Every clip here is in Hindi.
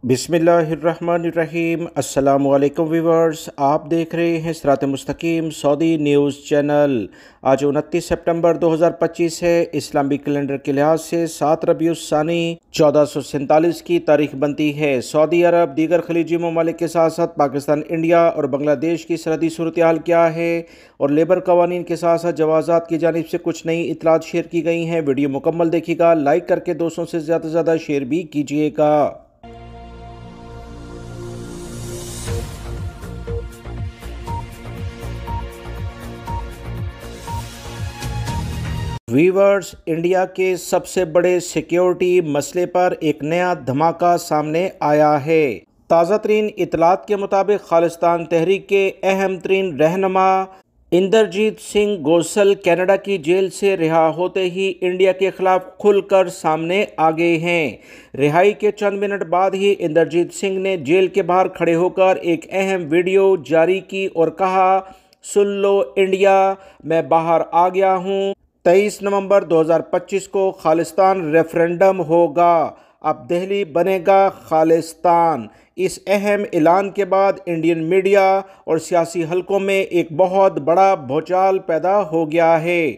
बिस्मिल्लाहिर्रहमानिर्रहीम। अस्सलामुअलैकुम व्यूअर्स, आप देख रहे हैं सिरात मुस्तकीम सऊदी न्यूज़ चैनल। आज 29 सितंबर 2025 है। इस्लामी कैलेंडर के लिहाज से 7 रबीउस्सानी 1447 की तारीख बनती है। सऊदी अरब दीगर खलीजी ममालिक के साथ साथ पाकिस्तान, इंडिया और बांग्लादेश की सरहदी सूरत हाल क्या है और लेबर कवानीन के साथ साथ जवाज़ात की जानिब से कुछ नई इतलात शेयर की गई हैं। वीडियो मुकम्मल देखिएगा, लाइक करके दोस्तों से ज़्यादा शेयर भी कीजिएगा। वीवर्स, इंडिया के सबसे बड़े सिक्योरिटी मसले पर एक नया धमाका सामने आया है। ताज़ा तरीन इतलात के मुताबिक खालिस्तान तहरीक के अहम तरीन रहनुमा इंदरजीत सिंह गोसल कनाडा की जेल से रिहा होते ही इंडिया के खिलाफ खुलकर सामने आ गए हैं। रिहाई के चंद मिनट बाद ही इंदरजीत सिंह ने जेल के बाहर खड़े होकर एक अहम वीडियो जारी की और कहा, सुन लो इंडिया, मैं बाहर आ गया हूँ। 23 नवंबर 2025 को खालिस्तान रेफरेंडम होगा, अब दिल्ली बनेगा खालिस्तान। इस अहम ऐलान के बाद इंडियन मीडिया और सियासी हलकों में एक बहुत बड़ा भूचाल पैदा हो गया है।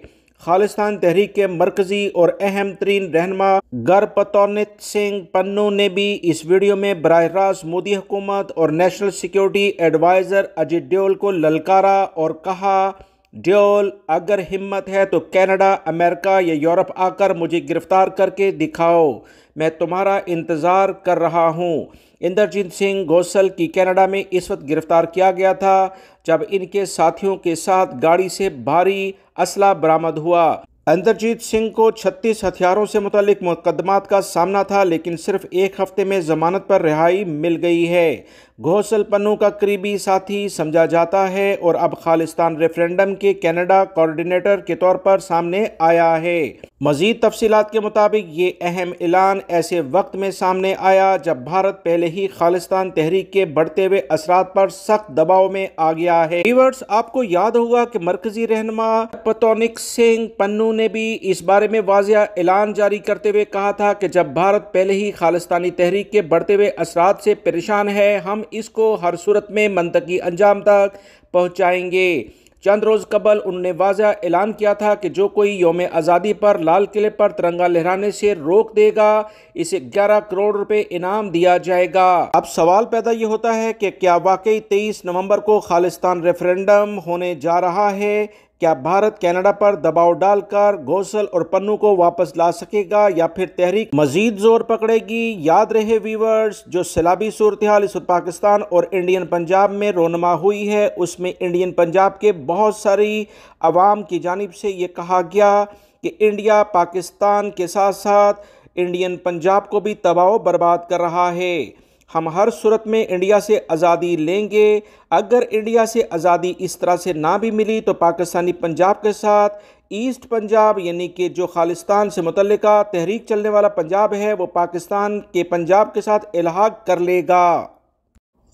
खालिस्तान तहरीक के मरकजी और अहम तरीन रहनुमा गुरबतौनित सिंह पन्नू ने भी इस वीडियो में बराह रास्त मोदी हुकूमत और national security adviser Ajit Doval को ललकारा और कहा, डोवाल, अगर हिम्मत है तो कनाडा, अमेरिका या यूरोप आकर मुझे गिरफ्तार करके दिखाओ, मैं तुम्हारा इंतज़ार कर रहा हूँ। इंदरजीत सिंह गोसल की कनाडा में इस वक्त गिरफ्तार किया गया था जब इनके साथियों के साथ गाड़ी से भारी असला बरामद हुआ। इंदरजीत सिंह को 36 हथियारों से मुतल्लिक मुकदमात का सामना था, लेकिन सिर्फ एक हफ्ते में जमानत पर रिहाई मिल गई है। गोसल पन्नू का करीबी साथी समझा जाता है और अब खालिस्तान रेफरेंडम के कनाडा कोऑर्डिनेटर के तौर पर सामने आया है। मजीद तफसीलात के मुताबिक ये अहम ऐलान ऐसे वक्त में सामने आया जब भारत पहले ही खालिस्तान तहरीक के बढ़ते हुए असरात पर सख्त दबाव में आ गया है। व्यूअर्स, आपको याद होगा कि मरकजी रहनुमा गुरबतौनित सिंह पन्नू ने भी इस बारे में वाज़ेह ऐलान जारी करते हुए कहा था कि जब भारत पहले ही खालिस्तानी तहरीक के बढ़ते हुए असरात से परेशान है, हम इसको हर सूरत में मंतकी अंजाम तक पहुंचाएंगे। चंद रोज कबल उन्होंने वाज़ेह ऐलान किया था कि जो कोई यौम आज़ादी पर लाल किले पर तिरंगा लहराने से रोक देगा, इसे 11 करोड़ रुपए इनाम दिया जाएगा। अब सवाल पैदा ये होता है कि क्या वाकई 23 नवंबर को खालिस्तान रेफरेंडम होने जा रहा है? क्या भारत कनाडा पर दबाव डालकर गोसल और पन्नू को वापस ला सकेगा या फिर तहरीक मजीद जोर पकड़ेगी? याद रहे व्यूअर्स, जो सैलाबी सूरत हाल इस वक्त पाकिस्तान और इंडियन पंजाब में रोनमा हुई है, उसमें इंडियन पंजाब के बहुत सारी अवाम की जानिब से ये कहा गया कि इंडिया पाकिस्तान के साथ साथ इंडियन पंजाब को भी तबाह बर्बाद कर रहा है। हम हर सूरत में इंडिया से आज़ादी लेंगे। अगर इंडिया से आज़ादी इस तरह से ना भी मिली तो पाकिस्तानी पंजाब के साथ ईस्ट पंजाब, यानी कि जो खालिस्तान से मुतल्लिका तहरीक चलने वाला पंजाब है, वो पाकिस्तान के पंजाब के साथ इल्हाक कर लेगा।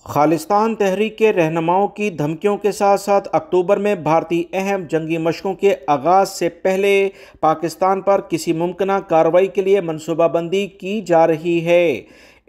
खालिस्तान तहरीक के रहनुमाओं की धमकियों के साथ साथ अक्टूबर में भारतीय अहम जंगी मशकों के आगाज़ से पहले पाकिस्तान पर किसी मुमकिन कार्रवाई के लिए मनसूबाबंदी की जा रही है।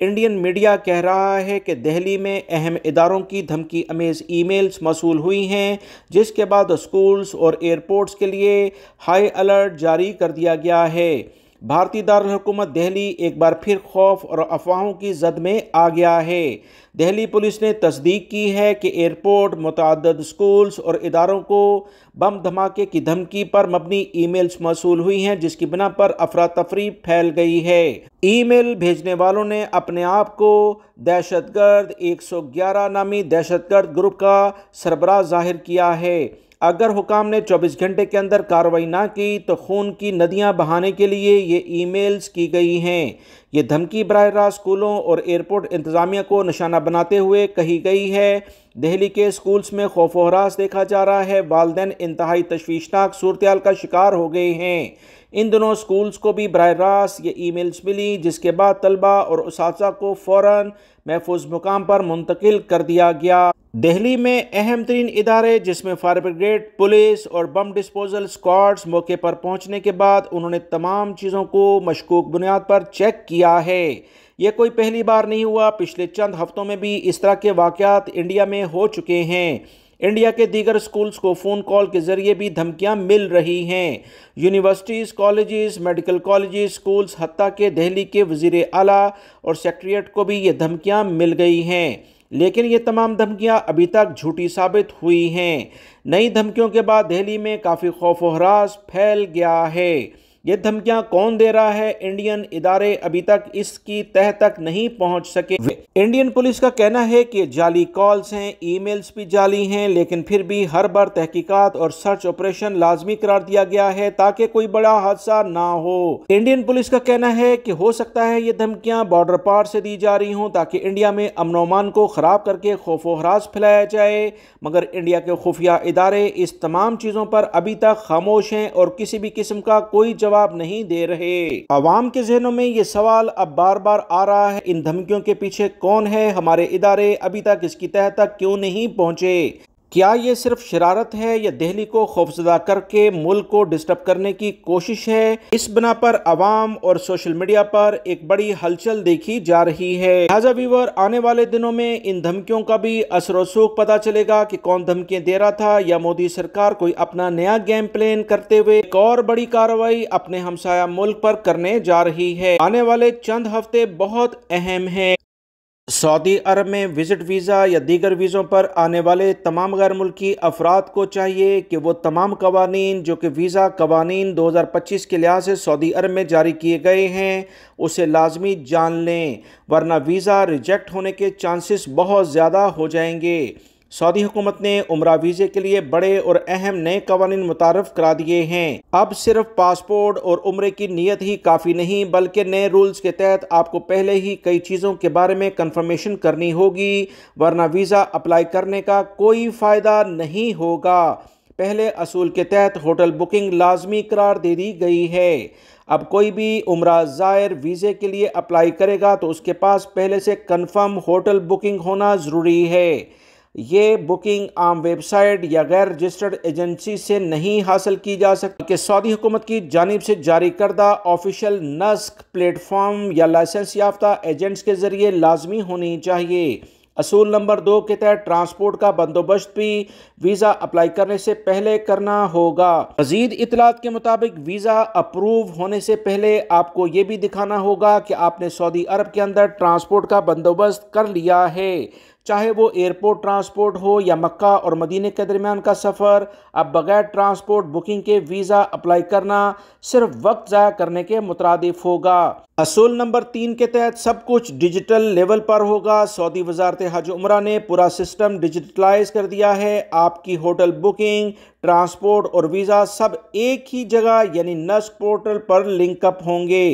इंडियन मीडिया कह रहा है कि दिल्ली में अहम इदारों की धमकी अमेज़ ईमेल्स मौसूल हुई हैं, जिसके बाद स्कूल्स और एयरपोर्ट्स के लिए हाई अलर्ट जारी कर दिया गया है। भारतीय दारुल हुकूमत दिल्ली एक बार फिर खौफ और अफवाहों की जद में आ गया है। दिल्ली पुलिस ने तस्दीक की है कि एयरपोर्ट, मुतअद्दिद स्कूल्स और इदारों को बम धमाके की धमकी पर मबनी ईमेल्स मौसूल हुई हैं, जिसकी बिना पर अफरा तफरी फैल गई है। ईमेल भेजने वालों ने अपने आप को दहशतगर्द 111 नामी दहशतगर्द ग्रुप का सरबराह जाहिर किया है। अगर हुकाम ने 24 घंटे के अंदर कार्रवाई ना की तो खून की नदियां बहाने के लिए ये ईमेल्स की गई हैं। ये धमकी बराह रास्त स्कूलों और एयरपोर्ट इंतज़ामिया को निशाना बनाते हुए कही गई है। दिल्ली के स्कूल्स में खौफ व हरास देखा जा रहा है। वालिदैन इंतहाई तशवीशनाक सूरत हाल का शिकार हो गए हैं। इन दिनों स्कूल्स को भी बराह रास्त ये ईमेल्स मिली, जिसके बाद तलबा और उसातिज़ा को फ़ौरन महफूज मुकाम पर मुंतकिल कर दिया गया। दिल्ली में अहम तरीन इदारे जिसमें फायर ब्रिगेड, पुलिस और बम डिस्पोजल स्क्वाड्स मौके पर पहुंचने के बाद उन्होंने तमाम चीज़ों को मशकूक बुनियाद पर चेक किया है। ये कोई पहली बार नहीं हुआ, पिछले चंद हफ्तों में भी इस तरह के वाक़यात इंडिया में हो चुके हैं। इंडिया के दीगर स्कूल्स को फ़ोन कॉल के ज़रिए भी धमकियां मिल रही हैं। Universities, colleges, medical colleges, schools, हत्ता के दिल्ली के वज़ीर आला और सेक्रेटरीट को भी ये धमकियां मिल गई हैं, लेकिन ये तमाम धमकियां अभी तक झूठी साबित हुई हैं। नई धमकियों के बाद दिल्ली में काफ़ी खौफ व हरास फैल गया है। ये धमकियां कौन दे रहा है, इंडियन इदारे अभी तक इसकी तह तक नहीं पहुंच सके। इंडियन पुलिस का कहना है कि जाली कॉल्स हैं, ईमेल्स भी जाली हैं, लेकिन फिर भी हर बार तहकीकात और सर्च ऑपरेशन लाजमी करार दिया गया है ताकि कोई बड़ा हादसा ना हो। इंडियन पुलिस का कहना है कि हो सकता है ये धमकियां बॉर्डर पार से दी जा रही हों ताकि इंडिया में अमन व अमान को खराब करके खौफ व हरास फैलाया जाए, मगर इंडिया के खुफिया इदारे इस तमाम चीज़ों पर अभी तक खामोश हैं और किसी भी किस्म का कोई जवाब नहीं दे रहे। अवाम के जहनों में ये सवाल अब बार बार आ रहा है, इन धमकियों के पीछे कौन है, हमारे इदारे अभी तक इसकी तह तक क्यों नहीं पहुंचे? क्या ये सिर्फ शरारत है या दिल्ली को खौफजदा करके मुल्क को डिस्टर्ब करने की कोशिश है? इस बिना पर अवाम और सोशल मीडिया पर एक बड़ी हलचल देखी जा रही है। लिहाजा व्यूअर, आने वाले दिनों में इन धमकियों का भी असर व सूख पता चलेगा कि कौन धमकियां दे रहा था, या मोदी सरकार कोई अपना नया गेम प्लान करते हुए एक और बड़ी कार्रवाई अपने हमसाया मुल्क पर करने जा रही है। आने वाले चंद हफ्ते बहुत अहम है। सऊदी अरब में विजिट वीज़ा या दीगर वीज़ों पर आने वाले तमाम गैर मुल्की अफराद को चाहिए कि वो तमाम कवानीन जो कि वीज़ा कवानीन 2025 के लिहाज से सऊदी अरब में जारी किए गए हैं उसे लाजमी जान लें, वरना वीज़ा रिजेक्ट होने के चांसेस बहुत ज़्यादा हो जाएंगे। सऊदी हुकूमत ने उम्रा वीज़े के लिए बड़े और अहम नए कवानीन मुतारफ़ करा दिए हैं। अब सिर्फ पासपोर्ट और उम्रे की नीयत ही काफ़ी नहीं, बल्कि नए रूल्स के तहत आपको पहले ही कई चीज़ों के बारे में कंफर्मेशन करनी होगी, वरना वीज़ा अप्लाई करने का कोई फ़ायदा नहीं होगा। पहले असूल के तहत होटल बुकिंग लाजमी करार दे दी गई है। अब कोई भी उम्रा ज़ायर वीज़े के लिए अप्लाई करेगा तो उसके पास पहले से कन्फर्म होटल बुकिंग होना ज़रूरी है। ये बुकिंग आम वेबसाइट या गैर रजिस्टर्ड एजेंसी से नहीं हासिल की जा सकती कि सऊदी हुकूमत की जानिब से जारी करदा ऑफिशियल नस्क प्लेटफॉर्म या लाइसेंस याफ्ता एजेंट्स के ज़रिए लाजमी होनी चाहिए। असूल नंबर 2 के तहत ट्रांसपोर्ट का बंदोबस्त भी वीज़ा अप्लाई करने से पहले करना होगा। मज़ीद इतलात के मुताबिक वीज़ा अप्रूव होने से पहले आपको ये भी दिखाना होगा कि आपने सऊदी अरब के अंदर ट्रांसपोर्ट का बंदोबस्त कर लिया है, चाहे वो एयरपोर्ट ट्रांसपोर्ट हो या मक्का और मदीने के दरमियान का सफ़र। अब बगैर ट्रांसपोर्ट बुकिंग के वीज़ा अप्लाई करना सिर्फ वक्त ज़ाया करने के मुतरादिफ होगा। असूल नंबर 3 के तहत सब कुछ डिजिटल लेवल पर होगा। सऊदी वजारत हज उम्रा ने पूरा सिस्टम डिजिटलाइज कर दिया है। आपकी होटल बुकिंग, ट्रांसपोर्ट और वीज़ा सब एक ही जगह यानी नस्क पोर्टल पर लिंकअप होंगे।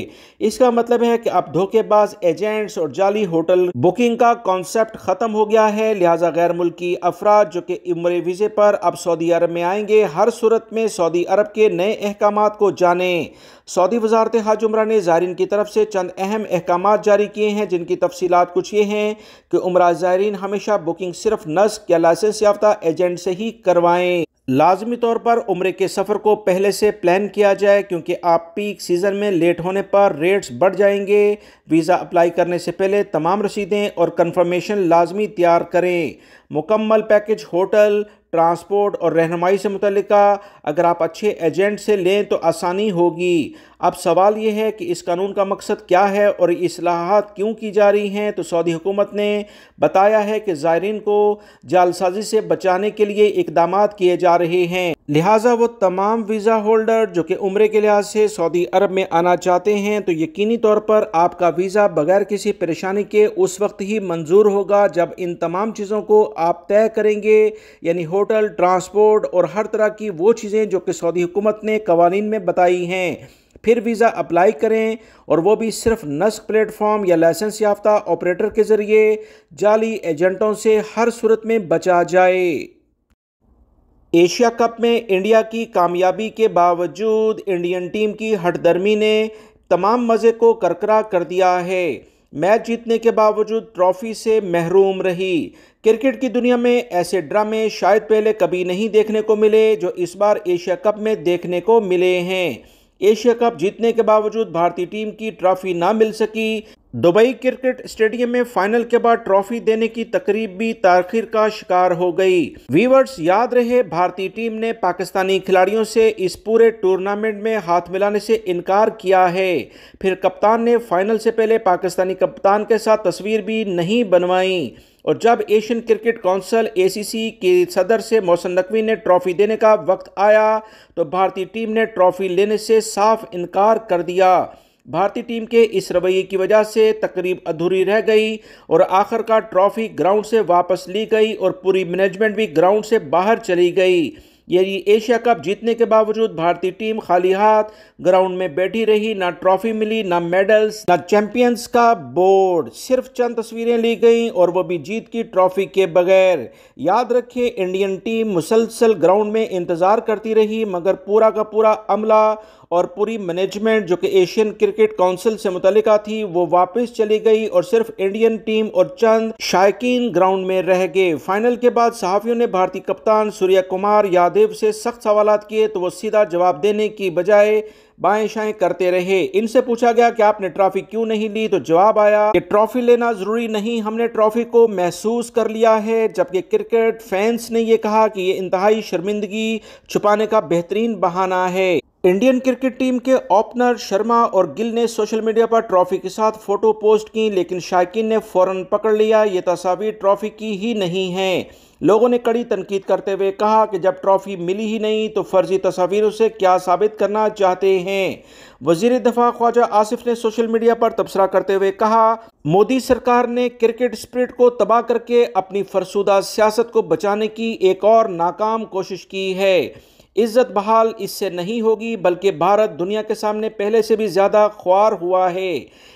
इसका मतलब है कि अब धोखेबाज एजेंट्स और जाली होटल बुकिंग का कॉन्सेप्ट ख़त्म हो गया है। लिहाजा गैर मुल्की अफराद जो कि उम्रे वीज़े पर अब सऊदी अरब में आएंगे, हर सूरत में सऊदी अरब के नए अहकामात को जानें। सऊदी वजारत हज उम्रा ने ज़ायरीन की तरफ से चंद अहम अहकामात जारी किए हैं, जिनकी तफसीलात कुछ ये हैं कि उम्रा ज़ायरीन हमेशा बुकिंग सिर्फ नस्क या लाइसेंस याफ्ता एजेंट से ही करवाएं। लाजमी तौर पर उम्रे के सफ़र को पहले से प्लान किया जाए, क्योंकि आप पीक सीज़न में लेट होने पर रेट्स बढ़ जाएंगे। वीज़ा अप्लाई करने से पहले तमाम रसीदें और कंफर्मेशन लाजमी तैयार करें। मुकम्मल पैकेज होटल, ट्रांसपोर्ट और रहनुमाई से मुतल्लिका अगर आप अच्छे एजेंट से लें तो आसानी होगी। अब सवाल ये है कि इस कानून का मकसद क्या है और इस्लाहात क्यों की जा रही हैं। तो सऊदी हुकूमत ने बताया है कि ज़ायरीन को जालसाजी से बचाने के लिए इक़दामात किए जा रहे हैं। लिहाजा वो तमाम वीज़ा होल्डर जो कि उम्रे के लिहाज से सऊदी अरब में आना चाहते हैं तो यकीनी तौर पर आपका वीज़ा बगैर किसी परेशानी के उस वक्त ही मंजूर होगा जब इन तमाम चीज़ों को आप तय करेंगे, यानी होटल, ट्रांसपोर्ट और हर तरह की वो चीज़ें जो कि सऊदी हुकूमत ने कवानीन में बताई हैं। फिर वीज़ा अप्लाई करें और वो भी सिर्फ नस्क प्लेटफॉर्म या लाइसेंस याफ्ता ऑपरेटर के ज़रिए। जाली एजेंटों से हर सूरत में बचा जाए। एशिया कप में इंडिया की कामयाबी के बावजूद इंडियन टीम की हठधर्मी ने तमाम मज़े को करकरा कर दिया है। मैच जीतने के बावजूद ट्रॉफी से महरूम रही। क्रिकेट की दुनिया में ऐसे ड्रामे शायद पहले कभी नहीं देखने को मिले जो इस बार एशिया कप में देखने को मिले हैं। एशिया कप जीतने के बावजूद भारतीय टीम की ट्रॉफी ना मिल सकी। दुबई क्रिकेट स्टेडियम में फाइनल के बाद ट्रॉफी देने की तकरीब भी ताखीर का शिकार हो गई। व्यूअर्स, याद रहे भारतीय टीम ने पाकिस्तानी खिलाड़ियों से इस पूरे टूर्नामेंट में हाथ मिलाने से इनकार किया है। फिर कप्तान ने फाइनल से पहले पाकिस्तानी कप्तान के साथ तस्वीर भी नहीं बनवाई। और जब एशियन क्रिकेट काउंसिल ACC के सदर से मोहसिन नकवी ने ट्रॉफी देने का वक्त आया तो भारतीय टीम ने ट्रॉफी लेने से साफ इनकार कर दिया। भारतीय टीम के इस रवैये की वजह से तकरीब अधूरी रह गई और आखिरकार ट्रॉफी ग्राउंड से वापस ली गई और पूरी मैनेजमेंट भी ग्राउंड से बाहर चली गई। यही एशिया कप जीतने के बावजूद भारतीय टीम खाली हाथ ग्राउंड में बैठी रही। ना ट्रॉफी मिली, ना मेडल्स, ना चैंपियंस का बोर्ड, सिर्फ चंद तस्वीरें ली गईं और वो भी जीत की ट्रॉफी के बगैर। याद रखें, इंडियन टीम मुसलसल ग्राउंड में इंतजार करती रही मगर पूरा का पूरा अमला और पूरी मैनेजमेंट जो कि एशियन क्रिकेट काउंसिल से मुतल्लिका थी वो वापस चली गई और सिर्फ इंडियन टीम और चंद शायकीन ग्राउंड में रह गए। फाइनल के बाद सहाफियों ने भारतीय कप्तान सूर्य कुमार यादव से सख्त सवालात किए तो वो सीधा जवाब देने की बजाय बाएं शाएं करते रहे। इनसे पूछा गया कि आपने ट्रॉफी क्यों नहीं ली तो जवाब आया कि ट्रॉफी लेना जरूरी नहीं, हमने ट्रॉफी को महसूस कर लिया है। जबकि क्रिकेट फैंस ने यह कहा कि यह इंतहाई शर्मिंदगी छुपाने का बेहतरीन बहाना है। इंडियन क्रिकेट टीम के ओपनर शर्मा और गिल ने सोशल मीडिया पर ट्रॉफी के साथ फोटो पोस्ट की लेकिन शायकीन ने फौरन पकड़ लिया ये तस्वीर ट्रॉफी की ही नहीं है। लोगों ने कड़ी तनकीद करते हुए कहा कि जब ट्रॉफी मिली ही नहीं तो फर्जी तस्वीरों से क्या साबित करना चाहते हैं। वजीर दफा ख्वाजा आसिफ ने सोशल मीडिया पर तबसरा करते हुए कहा, मोदी सरकार ने क्रिकेट स्पिरिट को तबाह करके अपनी फरसुदा सियासत को बचाने की एक और नाकाम कोशिश की है। इज्जत बहाल इससे नहीं होगी बल्कि भारत दुनिया के सामने पहले से भी ज़्यादा ख्वार हुआ है।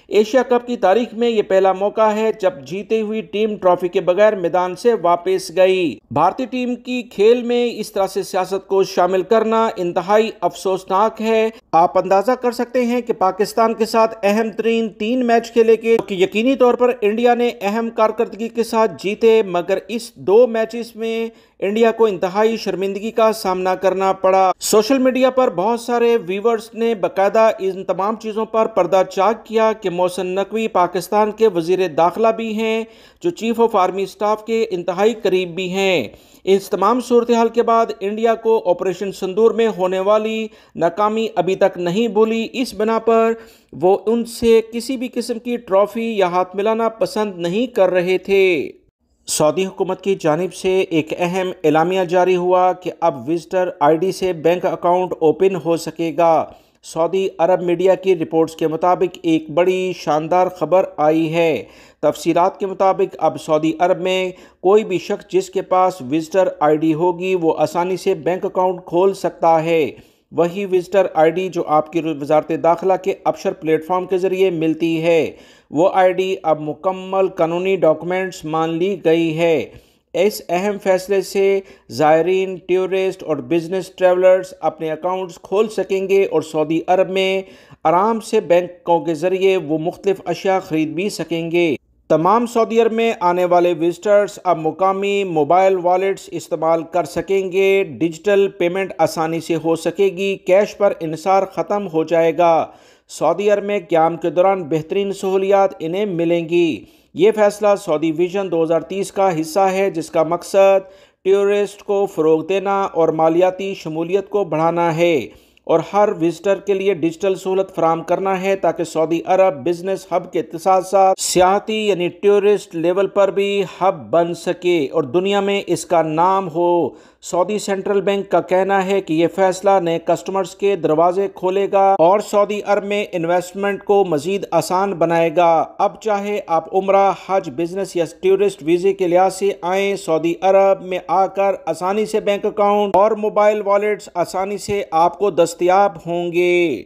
एशिया कप की तारीख में यह पहला मौका है जब जीती हुई टीम ट्रॉफी के बगैर मैदान से वापस गई। भारतीय टीम की खेल में इस तरह से सियासत को शामिल करना इंतहाई अफसोसनाक है। आप अंदाजा कर सकते हैं कि पाकिस्तान के साथ अहम तरीन 3 मैच खेले गए कि यकीनी तौर पर इंडिया ने अहम कारकर्दगी के साथ जीते मगर इस 2 मैचेस में इंडिया को इंतहाई शर्मिंदगी का सामना करना पड़ा। सोशल मीडिया पर बहुत सारे व्यूवर्स ने बाकायदा इन तमाम चीज़ों पर पर्दा चाक किया कि मोहसिन नकवी पाकिस्तान के वजीर दाखिला भी हैं जो चीफ ऑफ आर्मी स्टाफ के इंतहाई करीब भी हैं। इस तमाम सूरत हाल के बाद इंडिया को ऑपरेशन सिंदूर में होने वाली नाकामी अभी तक नहीं भूली। इस बिना पर वो उनसे किसी भी किस्म की ट्रॉफी या हाथ मिलाना पसंद नहीं कर रहे थे। सऊदी हुकूमत की जानिब से एक अहम एलामिया जारी हुआ कि अब विजिटर ID से बैंक अकाउंट ओपन हो सकेगा। सऊदी अरब मीडिया की रिपोर्ट्स के मुताबिक एक बड़ी शानदार खबर आई है। तफसीलात के मुताबिक अब सऊदी अरब में कोई भी शख्स जिसके पास विजिटर ID होगी वो आसानी से बैंक अकाउंट खोल सकता है। वही विजिटर ID जो आपकी वजारत दाखिला के अबशर प्लेटफॉर्म के ज़रिए मिलती है वो ID अब मुकम्मल कानूनी डॉक्यूमेंट्स मान ली गई है। इस अहम फैसले से ज़ायरीन, टूरिस्ट और बिजनेस ट्रैवलर्स अपने अकाउंट्स खोल सकेंगे और सऊदी अरब में आराम से बैंकों के ज़रिए वो मुख्तलिफ अशिया ख़रीद भी सकेंगे। तमाम सऊदी अरब में आने वाले विजिटर्स अब मुकामी मोबाइल वॉलेट्स इस्तेमाल कर सकेंगे। डिजिटल पेमेंट आसानी से हो सकेगी। कैश पर इन्हिसार ख़त्म हो जाएगा। सऊदी अरब में क़याम के दौरान बेहतरीन सहूलियात इन्हें मिलेंगी। ये फैसला सऊदी विजन 2030 का हिस्सा है जिसका मकसद टूरिस्ट को फ़रोग़ देना और मालियाती शमूलियत को बढ़ाना है और हर विजिटर के लिए डिजिटल सहूलत फराहम करना है ताकि सऊदी अरब बिजनेस हब के साथ साथ सियाहती यानी टूरिस्ट लेवल पर भी हब बन सके और दुनिया में इसका नाम हो। सऊदी सेंट्रल बैंक का कहना है कि यह फैसला नए कस्टमर्स के दरवाजे खोलेगा और सऊदी अरब में इन्वेस्टमेंट को मजीद आसान बनाएगा। अब चाहे आप उम्रा, हज, बिजनेस या टूरिस्ट वीजे के लिहाज से आए, सऊदी अरब में आकर आसानी से बैंक अकाउंट और मोबाइल वॉलेट्स आसानी से आपको दस्तयाब होंगे।